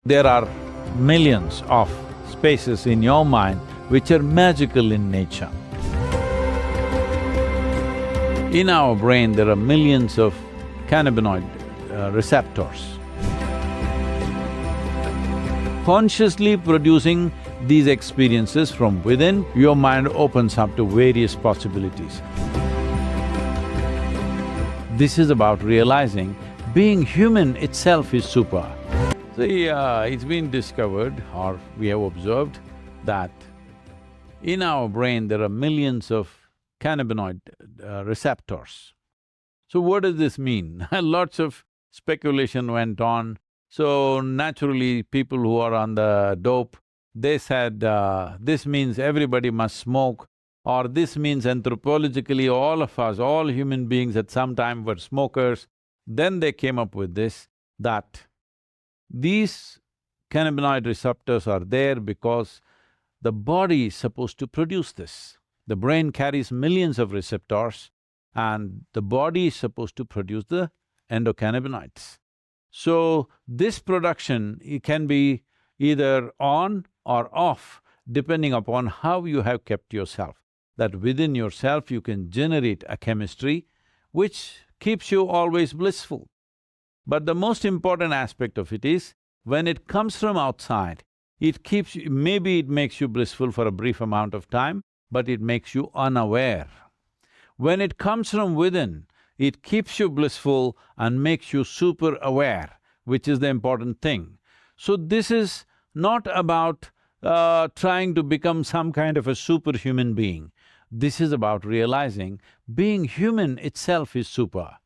There are millions of spaces in your mind which are magical in nature. In our brain, there are millions of cannabinoid receptors. Consciously producing these experiences from within, your mind opens up to various possibilities. This is about realizing being human itself is super. See, it's been discovered, or we have observed, that in our brain there are millions of cannabinoid receptors. So what does this mean? Lots of speculation went on. So naturally, people who are on the dope, they said, this means everybody must smoke, or this means anthropologically all of us, all human beings at some time were smokers. Then they came up with this, that these cannabinoid receptors are there because the body is supposed to produce this. The brain carries millions of receptors and the body is supposed to produce the endocannabinoids. So, this production, it can be either on or off depending upon how you have kept yourself. That within yourself you can generate a chemistry which keeps you always blissful. But the most important aspect of it is, when it comes from outside, it keeps you… maybe it makes you blissful for a brief amount of time, but it makes you unaware. When it comes from within, it keeps you blissful and makes you super aware, which is the important thing. So this is not about trying to become some kind of a superhuman being. This is about realizing being human itself is super.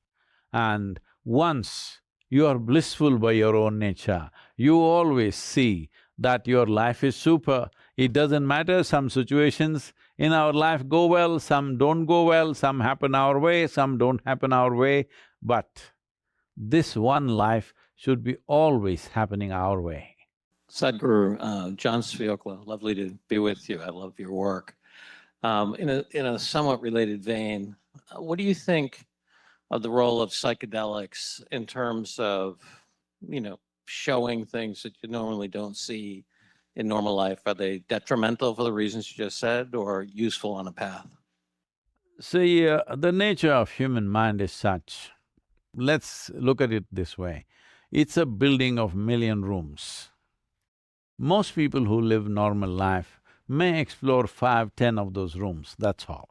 And once you are blissful by your own nature, you always see that your life is super. It doesn't matter, some situations in our life go well, some don't go well, some happen our way, some don't happen our way, but this one life should be always happening our way. Sadhguru, John Sviokla, lovely to be with you. I love your work. In a somewhat related vein, what do you think of the role of psychedelics in terms of, showing things that you normally don't see in normal life? Are they detrimental for the reasons you just said, or useful on a path? See, the nature of human mind is such, let's look at it this way, it's a building of million rooms. Most people who live normal life may explore 5, 10 of those rooms, that's all.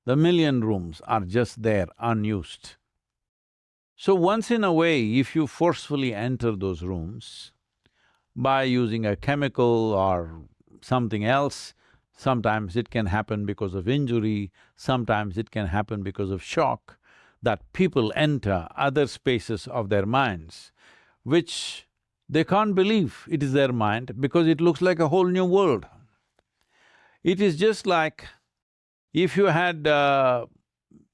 The million rooms are just there, unused. So once in a way, if you forcefully enter those rooms by using a chemical or something else, sometimes it can happen because of injury, sometimes it can happen because of shock, that people enter other spaces of their minds, which they can't believe it is their mind because it looks like a whole new world. It is just like if you had,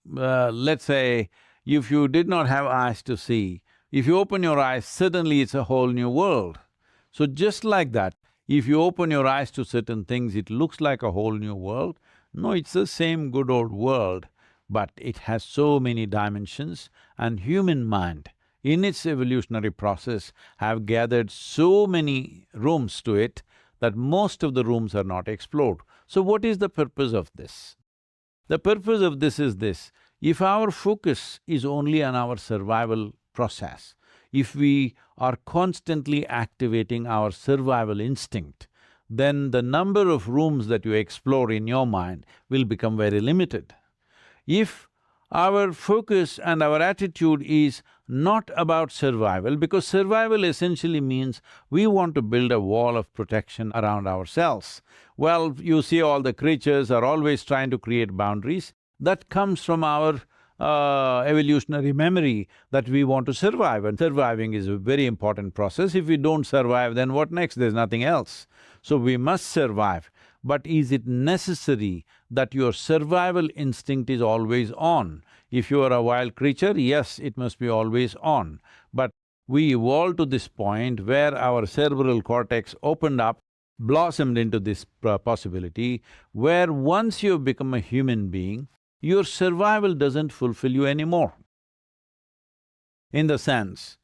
let's say, if you did not have eyes to see, if you open your eyes, suddenly it's a whole new world. So just like that, if you open your eyes to certain things, it looks like a whole new world. No, it's the same good old world, but it has so many dimensions, and human mind, in its evolutionary process, have gathered so many rooms to it that most of the rooms are not explored. So what is the purpose of this? The purpose of this is this: if our focus is only on our survival process, if we are constantly activating our survival instinct, then the number of rooms that you explore in your mind will become very limited. If our focus and our attitude is not about survival, because survival essentially means we want to build a wall of protection around ourselves. Well, you see all the creatures are always trying to create boundaries. That comes from our evolutionary memory that we want to survive, and surviving is a very important process. If we don't survive, then what next? There's nothing else. So we must survive. But is it necessary that your survival instinct is always on? If you are a wild creature, yes, it must be always on. But we evolved to this point where our cerebral cortex opened up, blossomed into this possibility, where once you've become a human being, your survival doesn't fulfill you anymore. In the sense,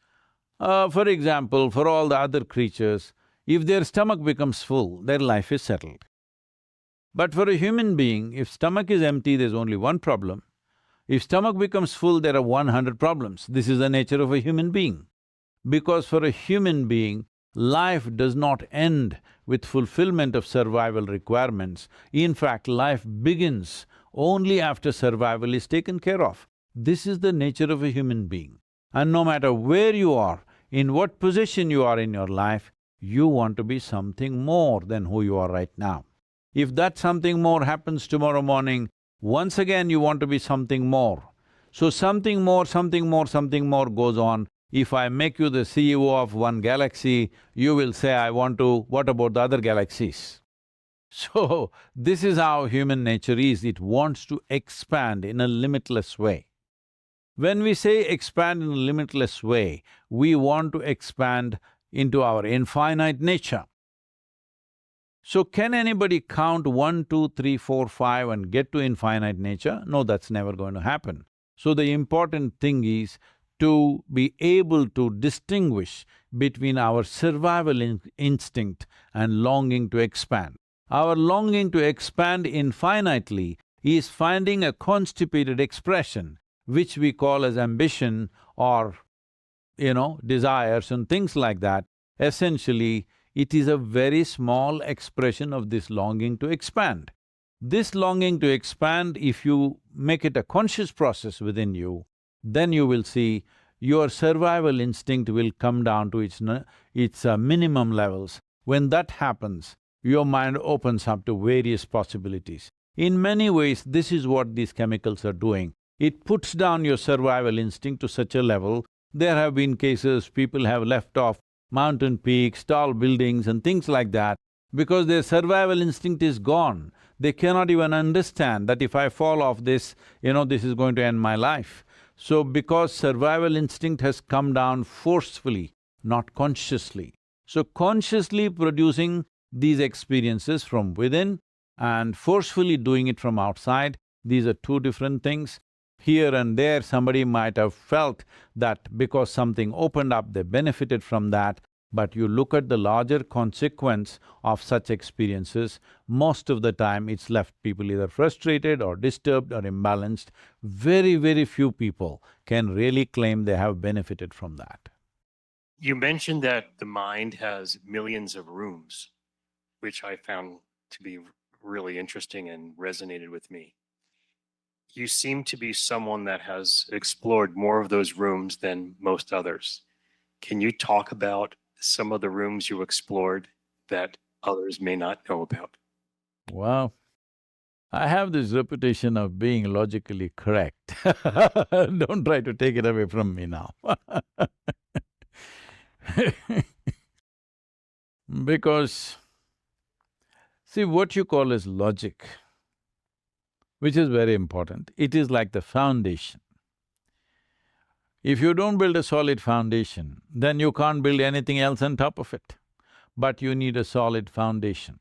For example, for all the other creatures, if their stomach becomes full, their life is settled. But for a human being, if stomach is empty, there's only one problem. If stomach becomes full, there are 100 problems. This is the nature of a human being. Because for a human being, life does not end with fulfillment of survival requirements. In fact, life begins only after survival is taken care of. This is the nature of a human being. And no matter where you are, in what position you are in your life, you want to be something more than who you are right now. If that something more happens tomorrow morning, once again you want to be something more. So something more, something more, something more goes on. If I make you the CEO of one galaxy, you will say, I want to… what about the other galaxies? So, this is how human nature is, it wants to expand in a limitless way. When we say expand in a limitless way, we want to expand into our infinite nature. So can anybody count 1, 2, 3, 4, 5 and get to infinite nature? No, that's never going to happen. So the important thing is to be able to distinguish between our survival instinct and longing to expand. Our longing to expand infinitely is finding a constipated expression, which we call as ambition or, desires and things like that. Essentially, it is a very small expression of this longing to expand. This longing to expand, if you make it a conscious process within you, then you will see your survival instinct will come down to its minimum levels. When that happens, your mind opens up to various possibilities. In many ways, this is what these chemicals are doing. It puts down your survival instinct to such a level. There have been cases people have left off mountain peaks, tall buildings and things like that because their survival instinct is gone. They cannot even understand that if I fall off this, this is going to end my life. So because survival instinct has come down forcefully, not consciously. So consciously producing these experiences from within and forcefully doing it from outside, these are two different things. Here and there, somebody might have felt that because something opened up, they benefited from that, but you look at the larger consequence of such experiences, most of the time it's left people either frustrated or disturbed or imbalanced. Very, very few people can really claim they have benefited from that. You mentioned that the mind has millions of rooms, which I found to be really interesting and resonated with me. You seem to be someone that has explored more of those rooms than most others. Can you talk about some of the rooms you explored that others may not know about? Wow. I have this reputation of being logically correct. Don't try to take it away from me now. Because, see, what you call as logic, which is very important, it is like the foundation. If you don't build a solid foundation, then you can't build anything else on top of it. But you need a solid foundation.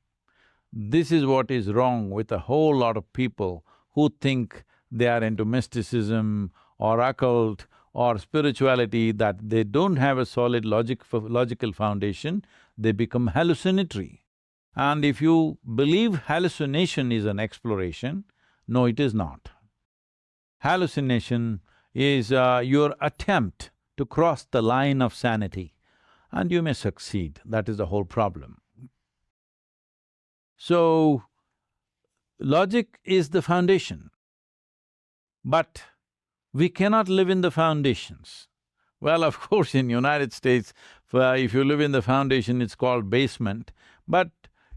This is what is wrong with a whole lot of people who think they are into mysticism or occult or spirituality, that they don't have a solid logical foundation, they become hallucinatory. And if you believe hallucination is an exploration, no, it is not. Hallucination is your attempt to cross the line of sanity, and you may succeed, that is the whole problem. So, logic is the foundation, but we cannot live in the foundations. Well, of course, in United States, if you live in the foundation, it's called basement, but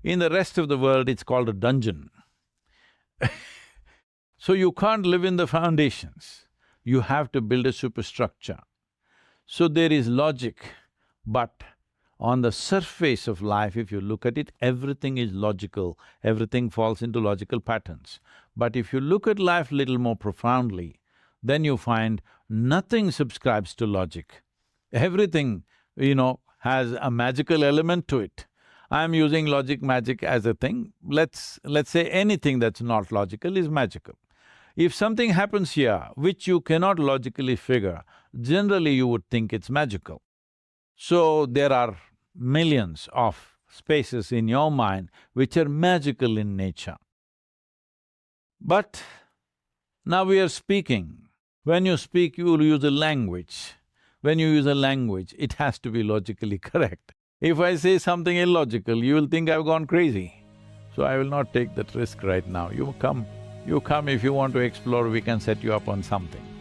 in the rest of the world, it's called a dungeon. So you can't live in the foundations, you have to build a superstructure. So there is logic, but on the surface of life, if you look at it, everything is logical, everything falls into logical patterns. But if you look at life little more profoundly, then you find nothing subscribes to logic. Everything, has a magical element to it. I'm using logic, magic as a thing. Let's say anything that's not logical is magical. If something happens here which you cannot logically figure, generally you would think it's magical. So there are millions of spaces in your mind which are magical in nature. But now we are speaking. When you speak, you will use a language. When you use a language, it has to be logically correct. If I say something illogical, you will think I've gone crazy. So I will not take that risk right now. You come if you want to explore, we can set you up on something.